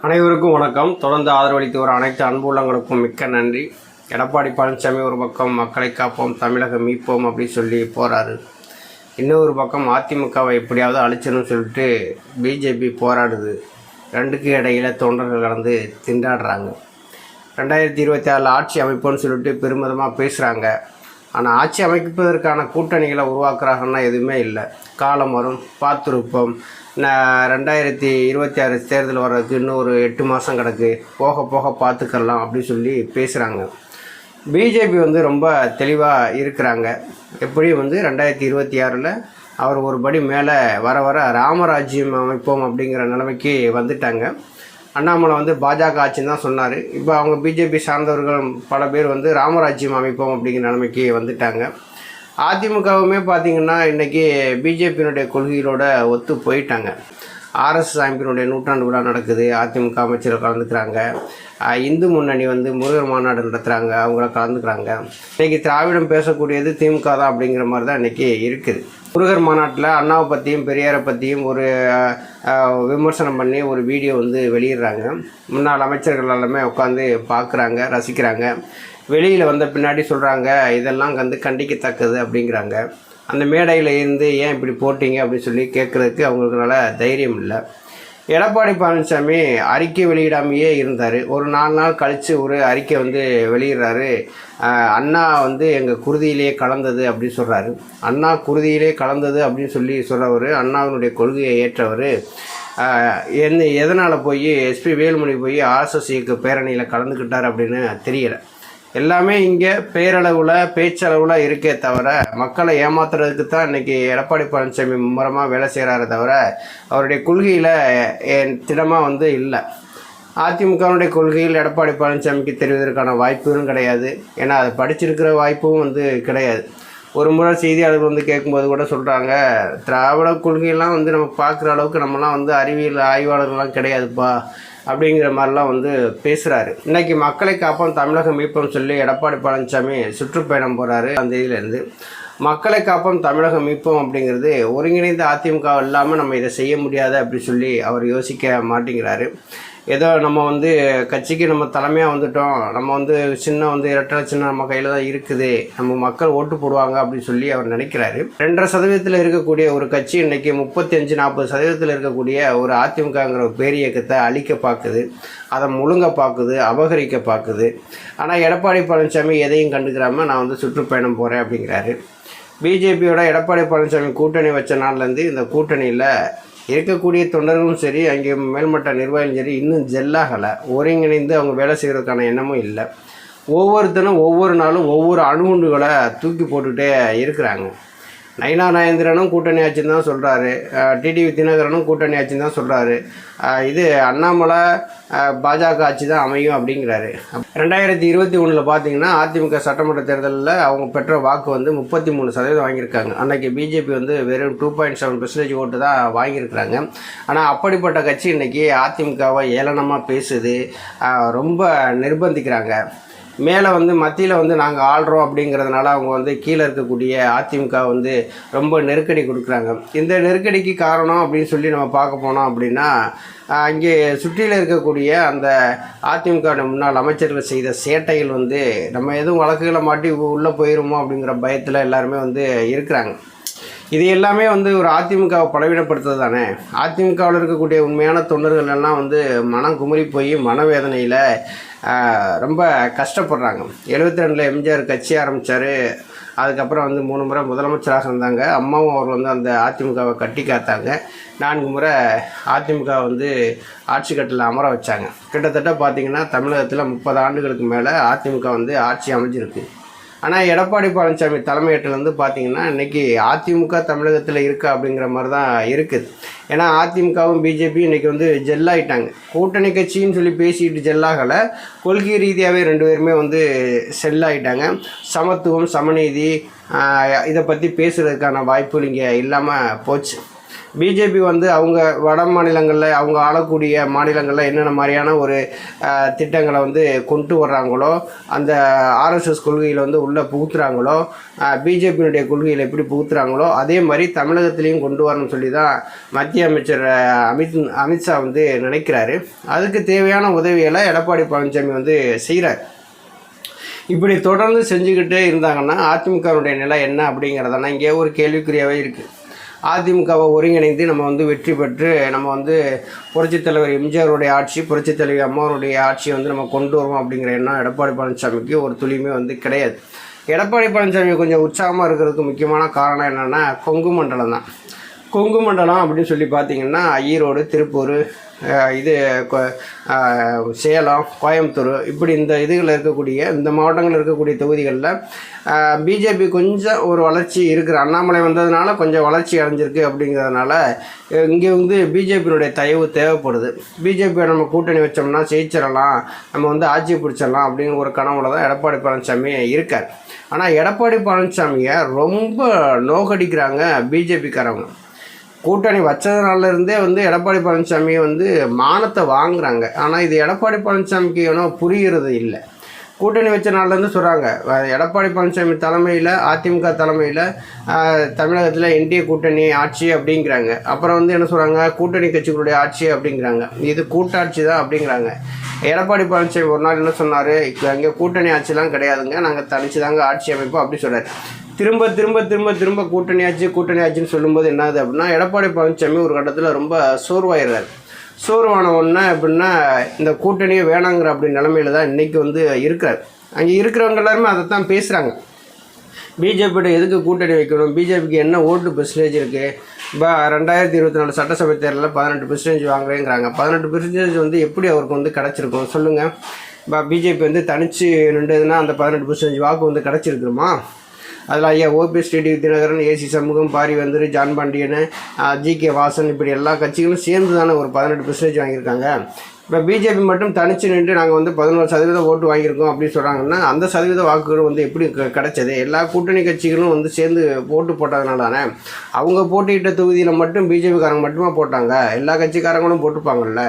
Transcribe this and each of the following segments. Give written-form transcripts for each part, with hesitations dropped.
அனைவருக்கும் வணக்கம். தொடர்ந்து ஆதரவளித்து வரும் அனைத்து அன்புள்ளங்களுக்கும் மிக்க நன்றி. எடப்பாடி பழனிசாமி ஒரு பக்கம் மக்களை காப்போம், தமிழகம் மீட்போம் அப்படின்னு சொல்லி போகிறாரு. இன்னொரு பக்கம் அதிமுகவை எப்படியாவது அழிச்சணும்னு சொல்லிட்டு பிஜேபி போராடுது. ரெண்டுக்கு இடையில் தொண்டர்கள் கலந்து திண்டாடுறாங்க. 2026 ஆட்சி அமைப்போன்னு சொல்லிட்டு பெருமிதமாக பேசுகிறாங்க. ஆனால் ஆட்சி அமைப்பதற்கான கூட்டணிகளை உருவாக்குறாங்கன்னா எதுவுமே இல்லை. காலம் வரும், பார்த்துருப்போம். 2026 தேர்தல் வர்றதுக்கு இன்னும் ஒரு 8 மாதம் கிடக்கு, போக போக பார்த்துக்கலாம் அப்படின்னு சொல்லி பேசுகிறாங்க. பிஜேபி ரொம்ப தெளிவாக இருக்கிறாங்க. எப்படி 2026 அவர் ஒரு படி மேலே வர வர ராமராஜ்யம் அமைப்போம் அப்படிங்கிற நிலைமைக்கு வந்துட்டாங்க. அண்ணாமலை பாஜக ஆட்சின்னு தான் சொன்னார். இப்போ அவங்க பிஜேபி சார்ந்தவர்கள் பல பேர் ராமராஜ்யம் அமைப்போம் அப்படிங்கிற நிலைமைக்கு வந்துட்டாங்க. அதிமுகவுமே பார்த்திங்கன்னா இன்றைக்கி பிஜேபியினுடைய கொள்கைகளோட ஒத்து போயிட்டாங்க. ஆர்எஸ்எஸ் அமைப்பினுடைய நூற்றாண்டு விழா நடக்குது, அதிமுக அமைச்சர்கள் கலந்துக்கிறாங்க. இந்து முன்னணி முருகர் மாநாடு நடத்துகிறாங்க, அவங்கள கலந்துக்கிறாங்க. இன்றைக்கி திராவிடம் பேசக்கூடியது திமுக தான் அப்படிங்கிற மாதிரி தான் இன்றைக்கி இருக்குது. முருகர் மாநாட்டில் அண்ணாவை பற்றியும் பெரியாரை பற்றியும் ஒரு விமர்சனம் பண்ணி ஒரு வீடியோ வெளியிடுறாங்க. முன்னாள் அமைச்சர்கள் எல்லாமே உட்காந்து பார்க்குறாங்க, ரசிக்கிறாங்க. வெளியில் வந்த பின்னாடி சொல்கிறாங்க இதெல்லாம் கண்டிக்கத்தக்கது அப்படிங்கிறாங்க. அந்த மேடையில் இருந்து ஏன் இப்படி போட்டிங்க அப்படின்னு சொல்லி கேட்குறதுக்கு அவங்களுக்குனால தைரியம் இல்லை. எடப்பாடி பழனிசாமி அறிக்கை வெளியிடாமையே இருந்தார். ஒரு 4 நாள் கழித்து ஒரு அறிக்கை வெளியிடுறாரு. அண்ணா எங்கள் குருதியிலே கலந்தது அப்படின்னு சொல்கிறாரு. அண்ணா குருதியிலே கலந்தது அப்படின்னு சொல்கிறவர், அண்ணாவினுடைய கொள்கையை ஏற்றவர். எதனால் போய் எஸ்பி வேலுமணி போய் ஆர்எஸ்எஸ் இயக்க பேரணியில் கலந்துக்கிட்டார் அப்படின்னு தெரியலை. எல்லாமே இங்கே பேரளவில் பேச்சளவில் இருக்கே தவிர மக்களை ஏமாத்துறதுக்கு தான் இன்றைக்கி எடப்பாடி பழனிசாமி மும்முரமாக வேலை செய்கிறாரே தவிர அவருடைய கொள்கையில் திடமாக இல்லை. அதிமுகவுடைய கொள்கையில் எடப்பாடி பழனிசாமிக்கு தெரிவதற்கான வாய்ப்புகளும் கிடையாது. ஏன்னா அதை படிச்சிருக்கிற வாய்ப்பும் கிடையாது. ஒரு முறை செய்தியாளர்கள் கேட்கும்போது கூட சொல்கிறாங்க, திராவிட கொள்கையெல்லாம் நம்ம பார்க்குற அளவுக்கு நம்மலாம் அறிவியல் ஆய்வாளர்கள்லாம் கிடையாதுப்பா அப்படிங்கிற மாதிரிலாம் பேசுகிறாரு. இன்றைக்கி மக்களை காப்போம் தமிழகம் மீட்போம் சொல்லி எடப்பாடி பழனிசாமி சுற்றுப்பயணம் போகிறாரு. அந்த இதிலேருந்து மக்களை காப்போம் தமிழகம் மீட்போம் அப்படிங்கிறது ஒருங்கிணைந்த அதிமுக இல்லாமல் நம்ம இதை செய்ய முடியாது அப்படி சொல்லி அவர் யோசிக்க மாட்டேங்கிறாரு. ஏதோ நம்ம கட்சிக்கு நம்ம தலைமையாக வந்துட்டோம், நம்ம சின்ன இரட்டை சின்ன நம்ம கையில் தான் இருக்குது, நம்ம மக்கள் ஓட்டு போடுவாங்க அப்படின்னு சொல்லி அவர் நினைக்கிறாரு. 2.5% இருக்கக்கூடிய ஒரு கட்சி இன்றைக்கி 35-40% இருக்கக்கூடிய ஒரு அதிமுகங்கிற ஒரு பேரியக்கத்தை அழிக்க பார்க்குது, அதை முழுங்க பார்க்குது, அபகரிக்க பார்க்குது. ஆனால் எடப்பாடி பழனிசாமி எதையும் கண்டுக்கிறாமல் நான் சுற்றுப்பயணம் போகிறேன் அப்படிங்கிறாரு. பிஜேபியோட எடப்பாடி பழனிசாமி கூட்டணி வச்ச நாள்லேருந்து இந்த கூட்டணியில் இருக்கக்கூடிய தொண்டர்களும் சரி, அங்கே மேல்மட்ட நிர்வாகிகளும் சரி இன்னும் ஜெல்லாகலை, ஒருங்கிணைந்து அவங்க வேலை செய்கிறதுக்கான எண்ணமும் இல்லை. ஒவ்வொருத்தரும் ஒவ்வொரு நாளும் ஒவ்வொரு அணுகுண்டுகளை தூக்கி போட்டுகிட்டே இருக்கிறாங்க. நயினா நாகேந்திரனும் கூட்டணி ஆச்சுன்னு தான் சொல்கிறாரு, டிடிவி தினகரனும் கூட்டணி ஆச்சுன்னு தான் சொல்கிறாரு. இது அண்ணாமலை பாஜக ஆட்சி தான் அமையும் அப்படிங்கிறாரு. 2021 பார்த்திங்கன்னா அதிமுக சட்டமன்ற தேர்தலில் அவங்க பெற்ற வாக்கு 33% வாங்கியிருக்காங்க. அன்றைக்கி பிஜேபி வெறும் 2.7% ஓட்டு தான் வாங்கியிருக்கிறாங்க. ஆனால் அப்படிப்பட்ட கட்சி இன்றைக்கி அதிமுகவை ஏளனமாக பேசுது, ரொம்ப நிர்பந்திக்கிறாங்க. மேலே மத்தியில் நாங்கள் ஆள்றோம் அப்படிங்கிறதுனால அவங்க கீழே இருக்கக்கூடிய அதிமுக ரொம்ப நெருக்கடி கொடுக்குறாங்க. இந்த நெருக்கடிக்கு காரணம் அப்படின்னு சொல்லி நம்ம பார்க்க போனோம் அப்படின்னா, இங்கே சுற்றியில் இருக்கக்கூடிய அந்த அதிமுக முன்னாள் அமைச்சர்கள் செய்த சேட்டைகள் நம்ம எதுவும் வழக்குகளை மாட்டி உள்ளே போயிடுமோ அப்படிங்கிற பயத்தில் எல்லாருமே இருக்கிறாங்க. இது எல்லாமே ஒரு அதிமுகவை பலவீனப்படுத்துறது தானே. அதிமுகவில் இருக்கக்கூடிய உண்மையான தொண்டர்கள் எல்லாம் மனம் குமரி போய் மனவேதனையில் ரொம்ப கஷ்டப்படுறாங்க. 72 எம்ஜிஆர் கட்சி ஆரம்பித்தார். அதுக்கப்புறம் 3 முறை முதலமைச்சராக இருந்தாங்க. அம்மாவும் அவர் அந்த அதிமுகவை கட்டி காத்தாங்க. 4 முறை அதிமுக ஆட்சி கட்டில் அமர வச்சாங்க. கிட்டத்தட்ட பார்த்திங்கன்னா தமிழகத்தில் 30 ஆண்டுகளுக்கு மேலே அதிமுக ஆட்சி அமைஞ்சிருக்கு. ஆனால் எடப்பாடி பழனிசாமி தலைமையேட்டிலேருந்து பார்த்திங்கன்னா இன்றைக்கி அதிமுக தமிழகத்தில் இருக்கா அப்படிங்கிற மாதிரி தான் இருக்குது. ஏன்னா அதிமுகவும் பிஜேபி இன்றைக்கி ஜெல்லாயிட்டாங்க. கூட்டணி கட்சின்னு சொல்லி பேசிக்கிட்டு ஜெல்லாகலை, கொள்கை ரீதியாகவே 2 பேருமே செல்லாயிட்டாங்க. சமத்துவம், சமநீதி இதை பற்றி பேசுகிறதுக்கான வாய்ப்புகள் இங்கே இல்லாமல் போச்சு. பிஜேபி வந்து அவங்க வட மாநிலங்களில் அவங்க ஆளக்கூடிய மாநிலங்களில் என்னென்ன மாதிரியான ஒரு திட்டங்களை வந்து கொண்டு வர்றாங்களோ, அந்த ஆர்எஸ்எஸ் கொள்கையில் வந்து உள்ளே புகுத்துறாங்களோ, பிஜேபியினுடைய கொள்கையில் எப்படி புகுத்துறாங்களோ அதே மாதிரி தமிழகத்திலையும் கொண்டு வரணும்னு சொல்லி தான் மத்திய அமைச்சர் அமித்ஷா வந்து நினைக்கிறாரு. அதுக்கு தேவையான உதவிகளை எடப்பாடி பழனிசாமி வந்து செய்கிறார். இப்படி தொடர்ந்து செஞ்சுக்கிட்டே இருந்தாங்கன்னா அதிமுகவுடைய நிலை என்ன அப்படிங்கிறதெல்லாம் இங்கே ஒரு கேள்விக்குறியாகவே இருக்குது. அதிமுகவை ஒருங்கிணைந்து நம்ம வந்து வெற்றி பெற்று நம்ம வந்து புரட்சித் தலைவர் எம்ஜிஆருடைய ஆட்சி, புரட்சித் தலைவர் அம்மாவுடைய ஆட்சியை வந்து நம்ம கொண்டு வருவோம் அப்படிங்கிற எண்ணம் எடப்பாடி பழனிசாமிக்கு ஒரு துளியுமே வந்து கிடையாது. எடப்பாடி பழனிசாமி கொஞ்சம் உற்சாகமாக இருக்கிறதுக்கு முக்கியமான காரணம் என்னென்னா கொங்கு மண்டலம் தான். கொங்கு மண்டலம் அப்படின்னு சொல்லி பார்த்திங்கன்னா ஈரோடு, திருப்பூர், இது சேலம், கோயம்புத்தூர், இப்படி இந்த இதுகளில் இருக்கக்கூடிய இந்த மாவட்டங்களில் இருக்கக்கூடிய தொகுதிகளில் பிஜேபி கொஞ்சம் ஒரு வளர்ச்சி இருக்கிற, அண்ணாமலை வந்ததுனால கொஞ்சம் வளர்ச்சி அடைஞ்சிருக்கு அப்படிங்கிறதுனால இங்கே வந்து பிஜேபியினுடைய தயவு தேவைப்படுது. பிஜேபியை நம்ம கூட்டணி வச்சோம்னா ஜெயிச்சிடலாம், நம்ம வந்து ஆட்சியை பிடிச்சிடலாம் அப்படிங்கிற ஒரு கனவுல தான் எடப்பாடி பழனிசாமி இருக்கார். ஆனால் எடப்பாடி பழனிசாமியை ரொம்ப நோக்கடிக்கிறாங்க பிஜேபிக்காரவங்க. கூட்டணி வச்சதுனாலேருந்தே வந்து எடப்பாடி பழனிசாமியை வந்து மானத்தை வாங்குறாங்க. ஆனால் இது எடப்பாடி பழனிசாமிக்கு ஏன்னா புரிகிறது இல்லை. கூட்டணி வச்ச நாள்லேருந்து சொல்கிறாங்க, எடப்பாடி பழனிசாமி தலைமையில், அதிமுக தலைமையில் தமிழகத்தில் என்டிஏ கூட்டணி ஆட்சி அப்படிங்கிறாங்க. அப்புறம் வந்து என்ன சொல்கிறாங்க, கூட்டணி கட்சிகளுடைய ஆட்சி அப்படிங்கிறாங்க. இது கூட்டாட்சி தான் அப்படிங்கிறாங்க. எடப்பாடி பழனிசாமி ஒரு நாள் என்ன சொன்னார், இங்கே கூட்டணி ஆட்சிலாம் கிடையாதுங்க, நாங்கள் தனிச்சு தாங்க ஆட்சி அமைப்போம் அப்படி சொல்கிறார். திரும்ப திரும்ப திரும்ப திரும்ப கூட்டணி ஆட்சின்னு சொல்லும்போது என்னது அப்படின்னா எடப்பாடி பழனிசாமி ஒரு கட்டத்தில் ரொம்ப சோர்வாயிடுறாரு. சோர்வான ஒன்று அப்படின்னா இந்த கூட்டணியே வேணாங்கிற அப்படி நிலைமையில தான் இன்றைக்கி வந்து இருக்கிறார். அங்கே இருக்கிறவங்க எல்லாருமே அதை தான் பேசுகிறாங்க. பிஜேபியோட எதுக்கு கூட்டணி வைக்கணும், பிஜேபிக்கு என்ன ஓட்டு பெர்சன்டேஜ் இருக்குது, இப்போ 2024 சட்டசபை தேர்தலில் 18% வாங்குறேங்கிறாங்க. 18% வந்து எப்படி அவருக்கு வந்து கிடச்சிருக்கும் சொல்லுங்கள். இப்போ பிஜேபி வந்து தனித்து நின்றதுன்னா அந்த 18% வாக்கு வந்து கிடச்சிருக்குமா? அதில் ஐயா OPS, TTV Dhinakaran, AC Shanmugam, Parivendhar, John Pandian, GK Vasan, இப்படி எல்லா கட்சிகளும் சேர்ந்து தானே ஒரு 18% வாங்கியிருக்காங்க. இப்போ பிஜேபி மட்டும் தனிச்சு நின்று நாங்கள் வந்து 11% ஓட்டு வாங்கியிருக்கோம் அப்படின்னு சொல்கிறாங்கன்னா அந்த சதவீத வாக்குகள் வந்து எப்படி கிடைச்சது? எல்லா கூட்டணி கட்சிகளும் வந்து சேர்ந்து ஓட்டு போட்டதுனால தானே. அவங்க போட்டியிட்ட தொகுதியில் மட்டும் பிஜேபிக்காரங்க மட்டுமா போட்டாங்க, எல்லா கட்சிக்காரங்களும் போட்டுப்பாங்கல்ல.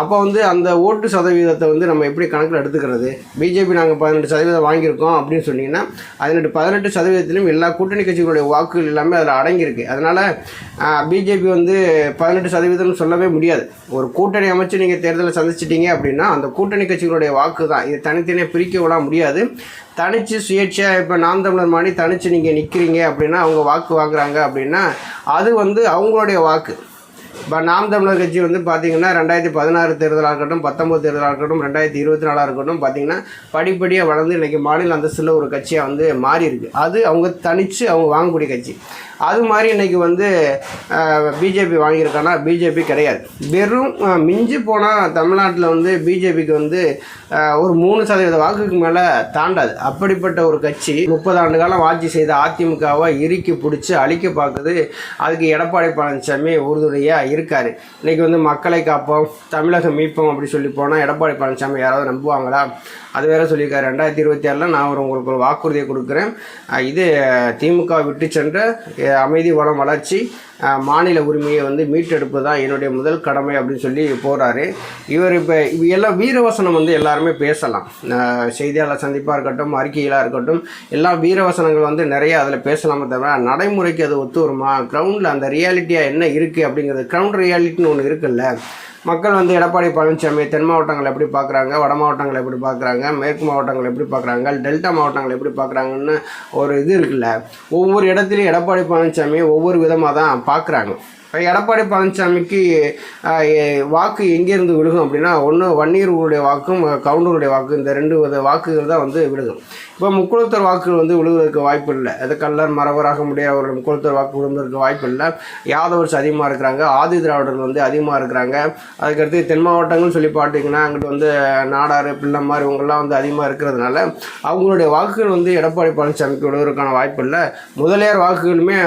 அப்போ வந்து அந்த ஓட்டு சதவீதத்தை வந்து நம்ம எப்படி கணக்கில் எடுத்துக்கிறது? பிஜேபி நாங்கள் 18% வாங்கியிருக்கோம் அப்படின்னு சொன்னீங்கன்னா 18% எல்லா கூட்டணி கட்சிகளுடைய வாக்குகள் எல்லாமே அதில் அடங்கியிருக்கு. அதனால் பிஜேபி வந்து 18% சொல்லவே முடியாது. ஒரு கூட்டணி அமைச்சு நீங்கள் தேர்தலை சந்திச்சிட்டிங்க அப்படின்னா அந்த கூட்டணி கட்சிகளுடைய வாக்கு தான். இது தனித்தனியாக பிரிக்க விட முடியாது. தனித்து சுயேட்சையாக இப்போ நாம் தமிழர் மாதிரி தனித்து நீங்கள் நிற்கிறீங்க அப்படின்னா அவங்க வாக்கு வாங்குறாங்க அப்படின்னா அது வந்து அவங்களுடைய வாக்கு. இப்போ நாம் தமிழர் கட்சி வந்து பார்த்திங்கன்னா 2016 தேர்தலாக இருக்கட்டும், 19 தேர்தலாக இருக்கட்டும், 2024 இருக்கட்டும், பார்த்திங்கன்னா படிப்படியாக வளர்ந்து இன்றைக்கி மாநில அந்தஸ்தில் ஒரு கட்சியாக வந்து மாறி இருக்குது. அது அவங்க தனித்து அவங்க வாங்கக்கூடிய கட்சி. அது மாதிரி இன்றைக்கி வந்து பிஜேபி வாங்கியிருக்கானா? பிஜேபி கிடையாது. வெறும் மிஞ்சி போனால் தமிழ்நாட்டில் வந்து பிஜேபிக்கு வந்து ஒரு 3% வாக்குக்கு மேலே தாண்டாது. அப்படிப்பட்ட ஒரு கட்சி 30 ஆண்டு காலம் ஆட்சி செய்த அதிமுகவை இறுக்கி பிடிச்சி அழிக்க பார்க்குது. அதுக்கு எடப்பாடி பழனிசாமி உறுதுணையாக இருக்கார். இன்றைக்கி வந்து மக்களை காப்போம், தமிழகம் மீட்போம் அப்படி சொல்லி போனால் எடப்பாடி பழனிசாமி யாராவது நம்புவாங்களா? அது வேறு சொல்லியிருக்காரு, 2026 நான் உங்களுக்கு ஒரு வாக்குறுதியை கொடுக்குறேன், இது திமுக விட்டு சென்ற அமைதி, வளம், வளர்ச்சி, மாநில உரிமையை வந்து மீட்டெடுப்பு தான் என்னுடைய முதல் கடமை அப்படின்னு சொல்லி போகிறாரு. இவர் இப்போ எல்லாம் வீரவசனம் வந்து எல்லாருமே பேசலாம். செய்தியாளர் சந்திப்பாக இருக்கட்டும், அறிக்கைகளாக இருக்கட்டும், எல்லா வீரவசனங்கள் வந்து நிறைய அதில் பேசலாமே தவிர நடைமுறைக்கு அது ஒத்து வருமா? கிரவுண்டில் அந்த ரியாலிட்டியாக என்ன இருக்குது அப்படிங்கிறது, கிரவுண்ட் ரியாலிட்டின்னு ஒன்று இருக்குல்ல. மக்கள் வந்து எடப்பாடி பழனிசாமி தென் மாவட்டங்கள் எப்படி பார்க்குறாங்க, வட மாவட்டங்கள் எப்படி பார்க்குறாங்க, மேற்கு மாவட்டங்கள் எப்படி பார்க்குறாங்க, டெல்டா மாவட்டங்கள் எப்படி பார்க்குறாங்கன்னு ஒரு இது இருக்குல்ல. ஒவ்வொரு இடத்துலையும் எடப்பாடி பழனிசாமி ஒவ்வொரு விதமாக தான் பார்க்குறாங்க. இப்போ எடப்பாடி பழனிசாமிக்கு வாக்கு எங்கேருந்து விழுகும் அப்படின்னா, ஒன்று வன்னியர்களுடைய வாக்கும் கவுண்டருடைய வாக்கு, இந்த 2 வாக்குகள் தான் வந்து விழுகும். இப்போ முக்குளத்தூர் வாக்குகள் வந்து விழுவதற்கு வாய்ப்பு இல்லை. அது கல்லர் மறவராக முடியாத அவர்கள் முக்குளத்தூர் வாக்கு விழுவதற்கு வாய்ப்பு இல்லை. யாதவர்ஸ் அதிகமாக இருக்கிறாங்க, ஆதி திராவிடர்கள் வந்து அதிகமாக இருக்கிறாங்க. அதுக்கடுத்து தென் மாவட்டங்கள்னு சொல்லி பார்த்தீங்கன்னா அங்கிட்டு வந்து நாடாறு, பிள்ளைமார் இவங்கெல்லாம் வந்து அதிகமாக இருக்கிறதுனால அவங்களுடைய வாக்குகள் வந்து எடப்பாடி பழனிசாமிக்கு விழுவதற்கான வாய்ப்பு இல்லை. முதலியார் வாக்குகளுமே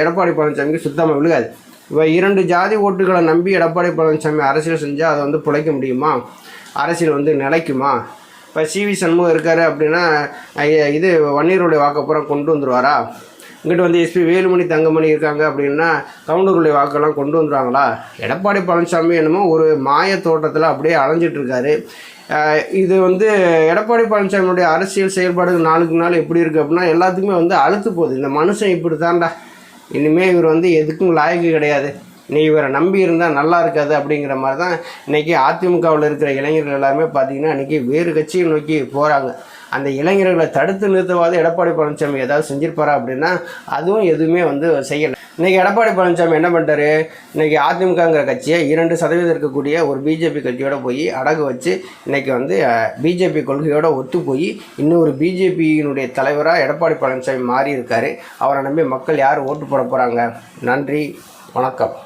எடப்பாடி பழனிசாமிக்கு சுத்தமாக விழுகாது. இப்போ 2 ஜாதி ஓட்டுகளை நம்பி எடப்பாடி பழனிசாமி அரசியல் செஞ்சால் அதை வந்து பிழைக்க முடியுமா? அரசியல் வந்து நிலைக்குமா? இப்போ சிவி சண்முகம் இருக்கார் அப்படின்னா இது வன்னியருடைய வாக்கப்புறம் கொண்டு வந்துடுவாரா? இங்கிட்ட வந்து எஸ்பி வேலுமணி தங்கமணி இருக்காங்க அப்படின்னா கவுண்டர்களுடைய வாக்கெல்லாம் கொண்டு வந்துடுவாங்களா? எடப்பாடி பழனிசாமி என்னமோ ஒரு மாய தோட்டத்தில் அப்படியே அலைஞ்சிட்டு இருக்காரு. இது வந்து எடப்பாடி பழனிசாமியுடைய அரசியல் செயல்பாடுகள் நாளுக்கு நாள் எப்படி இருக்குது அப்படின்னா எல்லாத்துக்குமே வந்து அழுத்து போகுது. இந்த மனுஷன் இப்படி தான்டா, இனிமேல் இவர் வந்து எதுக்கும் லாயக்கு கிடையாது, நீ இவரை நம்பி இருந்தால் நல்லா இருக்காது அப்படிங்கிற மாதிரி தான் இன்றைக்கி அதிமுகவில் இருக்கிற இளைஞர்கள் எல்லாருமே பார்த்திங்கன்னா இன்றைக்கி வேறு கட்சியை நோக்கி போகிறாங்க. அந்த இளைஞர்களை தடுத்து நிறுத்தவாத எடப்பாடி பழனிசாமி ஏதாவது செஞ்சிருப்பாரா அப்படின்னா அதுவும் எதுவுமே வந்து செய்யலை. இன்றைக்கி எடப்பாடி பழனிசாமி என்ன பண்ணிட்டாரு, இன்றைக்கி அதிமுகங்கிற கட்சியை 2% இருக்கக்கூடிய ஒரு பிஜேபி கட்சியோட போய் அடகு வச்சு இன்றைக்கி வந்து பிஜேபி கொள்கையோடு ஒத்து போய் இன்னொரு பிஜேபியினுடைய தலைவராக எடப்பாடி பழனிசாமி மாறி இருக்கார். அவரை நம்பி மக்கள் யார் ஓட்டு போட போகிறாங்க? நன்றி, வணக்கம்.